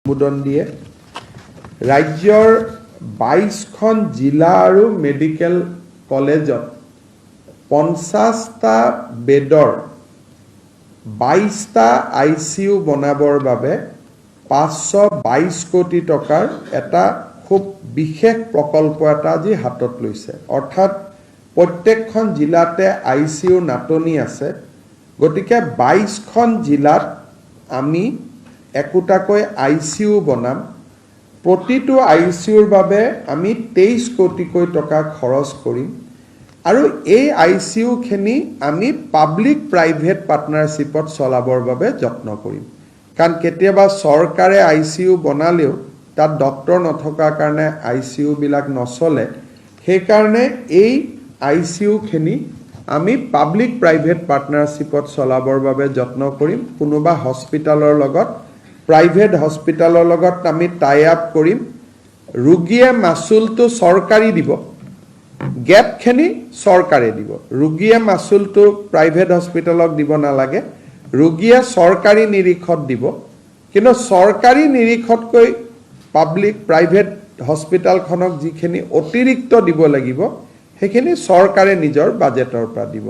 অনুমোদন দিয়ে ৰাজ্যৰ 22খন জিলা আৰু মেডিকেল কলেজত 50টা বেডৰ 22টা ICU বনাবৰ বাবে 522 কোটি টকাৰ এটা খুব বিশেষ প্ৰকল্প এটা আজি হাতত লৈছে। অৰ্থাৎ প্ৰত্যেকখন জিলাতে ICU নাটনি আছে। গতিকে 22খন জিলাত আমি একোটাকৈ ICU বনাম। প্ৰতিটো ICUৰ বাবে আমি 23 কোটিকৈ টকা খৰচ কৰিম আৰু এই ICU খিনি আমি পাব্লিক প্ৰাইভেট পাৰ্টনাৰশ্বিপত চলাবৰ বাবে যত্ন কৰিম। কাৰণ কেতিয়াবা চৰকাৰে ICU বনালেও তাত ডক্টৰ নথকাৰ কাৰণে ICU বিলাক নচলে। সেইকাৰণে এই ICU খিনি আমি পাব্লিক প্ৰাইভেট পাৰ্টনাৰশ্বিপত চলাবৰ বাবে যত্ন কৰিম। কোনোবা হস্পিটালৰ লগত প্ৰাইভেট হস্পিটালৰ লগত আমি টাই আপ কৰিম। ৰোগীয়ে মাচুলটো চৰকাৰী দিব, গেপখিনি চৰকাৰে দিব। ৰোগীয়ে মাচুলটো প্ৰাইভেট হস্পিটালক দিব নালাগে, ৰোগীয়ে চৰকাৰী নিৰীক্ষত দিব। কিন্তু চৰকাৰী নিৰীক্ষতকৈ পাব্লিক প্ৰাইভেট হস্পিটালখনক যিখিনি অতিৰিক্ত দিব লাগিব সেইখিনি চৰকাৰে নিজৰ বাজেটৰ পৰা দিব।